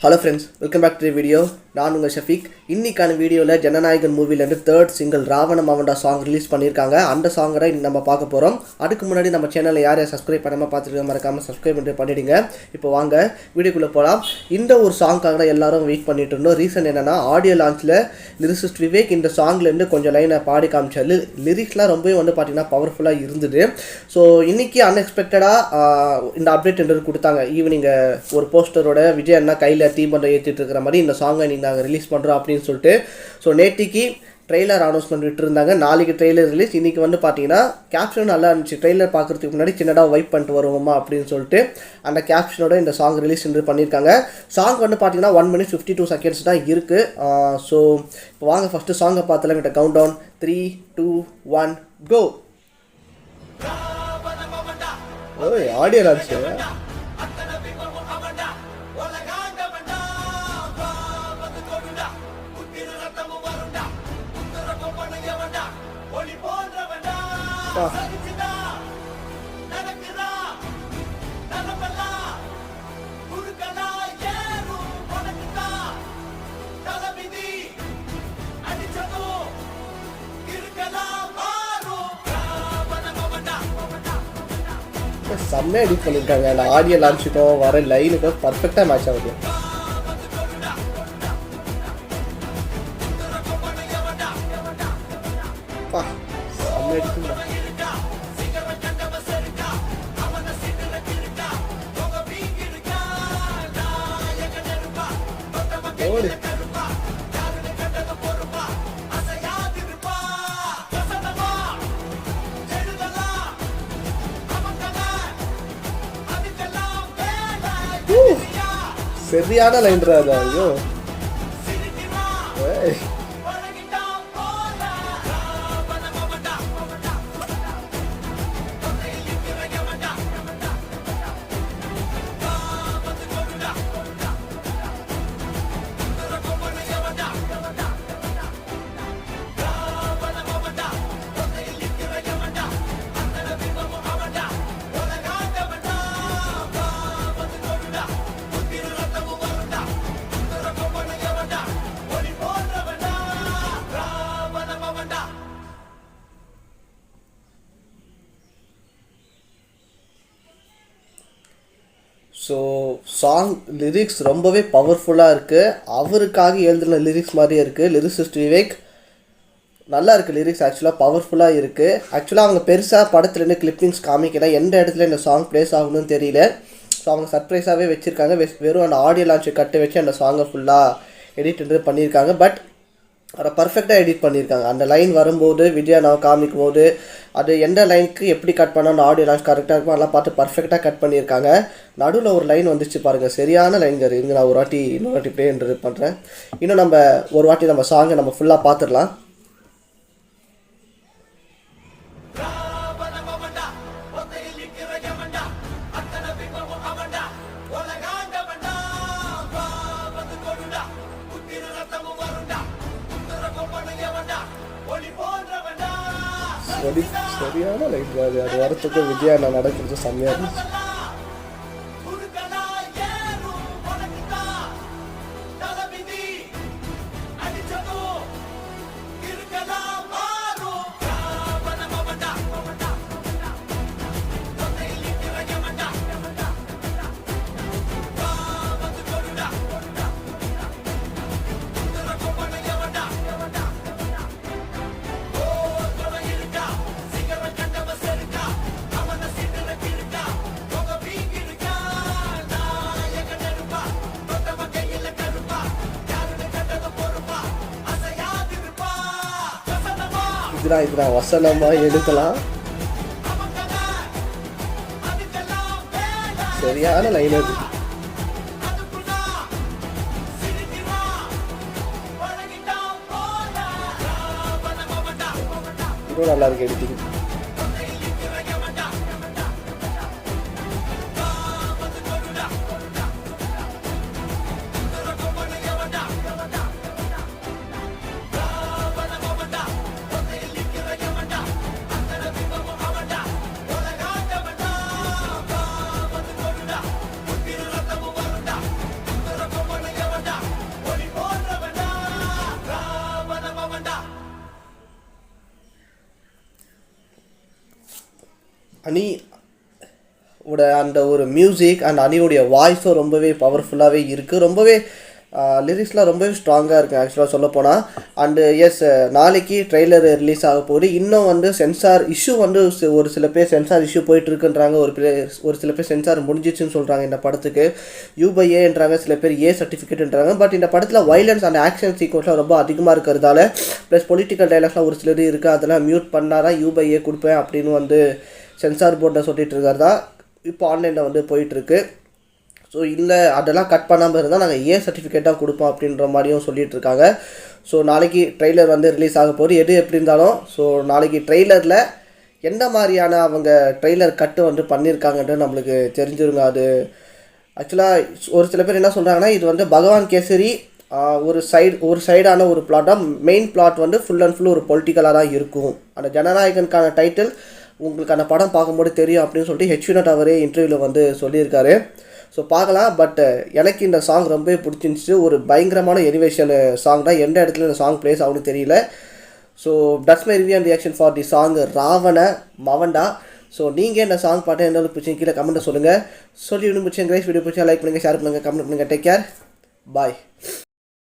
Hello friends, welcome back to the video. நான் உங்கள் ஷஃபீக். இன்னைக்கான வீடியோவில் ஜனநாயகன் மூவிலேருந்து third single Ravana Mavanda song release பண்ணியிருக்காங்க. அந்த சாங்கை தான் நம்ம பார்க்க போகிறோம். அதுக்கு முன்னாடி நம்ம சேனலில் யார் சப்ஸ்கிரைப் பண்ணாமல் பார்த்துட்டு மறக்காமல் சப்ஸ்கிரைப் பண்ணிவிடுங்க. இப்போ வாங்க வீடியோக்குள்ளே போகலாம். இந்த ஒரு சாங்காக தான் எல்லாரும் வெயிட் பண்ணிட்டு இருந்தோம். ரீசன் என்னென்னா, ஆடியோ லான்ச்சில் லிரிசிஸ்ட் விவேக் இந்த சாங்லேருந்து கொஞ்சம் லைனை பாடி காமிச்சார். லிரிக்ஸ்லாம் ரொம்பவே பார்த்திங்கன்னா பவர்ஃபுல்லாக இருந்தது. ஸோ இன்றைக்கி அன்எக்ஸ்பெக்டடாக இந்த அப்டேட் என்று கொடுத்தாங்க. ஈவினிங் ஒரு போஸ்டரோட விஜய் அண்ணா கையில் தீபந்தம் ஏற்றிட்டு இருக்கிற மாதிரி இந்த சாங்கை நீங்கள் நாங்கள் ரிலீஸ் பண்ணுறோம் அப்படின்னு சொல்லிட்டு. ஸோ நேற்றுக்கு ட்ரெய்லர் அனௌன்ஸ்மெண்ட் விட்டுருந்தாங்க. நாளைக்கு ட்ரெய்லர் ரிலீஸ். இன்றைக்கி பார்த்தீங்கன்னா கேப்ஷன் நல்லா இருந்துச்சு. ட்ரெய்லர் பார்க்குறதுக்கு முன்னாடி சின்னதாக வைப் பண்ணிட்டு வருவோமா அப்படின்னு சொல்லிட்டு அந்த கேப்ஷனோட இந்த சாங் ரிலீஸ் பண்ணியிருக்காங்க. சாங் பார்த்தீங்கன்னா 1 minute 52 seconds தான் இருக்குது. ஸோ இப்போ வாங்க ஃபஸ்ட்டு சாங்கை பார்த்தலாம். கிட்ட கவுண்ட் டவுன் 3, 2, 1 கோ. ஓய், ஆடியோ லான்ச்சு. செம்மையாக எடிட் பண்ணியிருக்காங்க. அந்த ஆடியோ லான்ச்சுக்கும் வர லைனுக்கும் பர்ஃபெக்டாக மேட்ச் ஆகுது. செம்ம எடிட்டுங்க. சரியான லைன் ராதா. ஐயோ, ஸோ சாங் லிரிக்ஸ் ரொம்பவே பவர்ஃபுல்லாக இருக்குது. அவருக்காக எழுதுன லிரிக்ஸ் மாதிரியே இருக்குது. லிரிசிஸ்ட் விவேக் நல்லா இருக்குது. லிரிக்ஸ் ஆக்சுவலாக பவர்ஃபுல்லாக இருக்குது. ஆக்சுவலாக அவங்க பெருசாக படத்துலேருந்து கிளிப்பிங்ஸ் காமிக்கல. எந்த இடத்துல இந்த சாங் ப்ளேஸ் ஆகணும்னு தெரியல. ஸோ அவங்க சர்ப்ரைஸாகவே வச்சுருக்காங்க. வெறும் அந்த ஆடியோ லான்ச்சை கட்டு வச்சு அந்த சாங்கை ஃபுல்லாக எடிட் பண்ணியிருக்காங்க. பட் அதை பர்ஃபெக்டாக எடிட் பண்ணியிருக்காங்க. அந்த லைன் வரும்போது விஜயா நான் காமிக்கும் போது அது எந்த லைனுக்கு எப்படி கட் பண்ணால் அந்த ஆடியோ லான்ச் கரெக்டாக இருக்கும் அதெல்லாம் பார்த்து பர்ஃபெக்டாக கட் பண்ணியிருக்காங்க. நடுவில் ஒரு லைன் வந்துச்சு பாருங்கள், சரியான லைன். இங்கே நான் இன்னொரு வாட்டி ப்ளே பண்ணுறேன். இன்னும் நம்ம ஒரு வாட்டி நம்ம சாங்கை நம்ம ஃபுல்லாக பார்த்துடலாம். சரியான லைட் அது வரத்துக்கு விஜயா நான் நடக்கிறது செம்மையாக இருந்துச்சு. இதுதான் வசனமாக எடுக்கலாம். சரியான லைன் அது. இன்னும் நல்லா இருக்கு எடிட்டிங். அனி ஓட அந்த ஒரு மியூசிக் அண்ட் அனியோடைய வாய்ஸும் ரொம்பவே பவர்ஃபுல்லாகவே இருக்குது. ரொம்பவே லிரிக்ஸ்லாம் ரொம்பவே ஸ்ட்ராங்காக இருக்குது ஆக்சுவலாக சொல்லப்போனால். அண்டு எஸ், நாளைக்கு ட்ரெய்லர் ரிலீஸ் ஆக போகுது. இன்னும் வந்து சென்சார் இஷ்யூ வந்து ஒரு சில பேர் சென்சார் இஷ்யூ போயிட்டுருக்குன்றாங்க, ஒரு சில பேர் சென்சார் முடிஞ்சிச்சுன்னு சொல்கிறாங்க இந்த படத்துக்கு. UA சில பேர் ஏ சர்டிஃபிகேட்ன்றாங்க. பட் இந்த படத்தில் வைலன்ஸ் அண்ட் ஆக்ஷன் சீக்வன்ஸ்லாம் ரொம்ப அதிகமாக இருக்கிறதால ப்ளஸ் பொலிட்டிக்கல் டைலாக்ஸ்லாம் ஒரு சிலர் இருக்குது, அதெல்லாம் மியூட் பண்ணாதான் UA கொடுப்பேன் அப்படின்னு வந்து சென்சார் போர்டில் சொல்லிட்டு இருக்கிறதா இப்போ ஆன்லைனில் வந்து போயிட்டுருக்கு. ஸோ இல்லை அதெல்லாம் கட் பண்ணாமல் இருந்தால் நாங்கள் ஏ சர்டிஃபிகேட்டாக கொடுப்போம் அப்படின்ற மாதிரியும் சொல்லிகிட்டு இருக்காங்க. ஸோ நாளைக்கு ட்ரெய்லர் வந்து ரிலீஸ் ஆக போகுது. எது எப்படி இருந்தாலும் ஸோ நாளைக்கு ட்ரெய்லரில் எந்த மாதிரியான அவங்க ட்ரெய்லர் கட்டு வந்து பண்ணியிருக்காங்கன்றது நம்மளுக்கு தெரிஞ்சிருங்க. அது ஆக்சுவலாக ஒரு சில பேர் என்ன சொல்கிறாங்கன்னா, இது வந்து பகவான் கேசரி ஒரு சைடான ஒரு பிளாட்டாக, மெயின் பிளாட் வந்து ஃபுல் அண்ட் ஃபுல் ஒரு பொலிட்டிக்கலாக தான் இருக்கும். அந்த ஜனநாயகனுக்கான டைட்டில் உங்களுக்கு அந்த படம் பார்க்கும்போது தெரியும் அப்படின்னு சொல்லிட்டு H.V. அவரே இன்டர்வியூவில் வந்து சொல்லியிருக்காரு. ஸோ பார்க்கலாம். பட் எனக்கு இந்த சாங் ரொம்பவே பிடிச்சிருந்துச்சு. ஒரு பயங்கரமான எலிவேஷன் சாங் தான். எந்த இடத்துல இந்த சாங் ப்ளேஸ் ஆகுன்னு தெரியல. So that's my review and reaction for the song Ravana Mavanda. So நீங்கள் இந்த சாங் பாட்டு எந்த அளவுக்கு பிடிச்சி கீழே கமெண்ட்டை சொல்லுங்கள். சொல்லி இன்னும் பிடிச்சி கிரேஸ் வீடியோ பிடிச்சா லைக் பண்ணுங்கள், ஷேர் பண்ணுங்கள், கமெண்ட் பண்ணுங்கள். டேக் கேர், பாய்.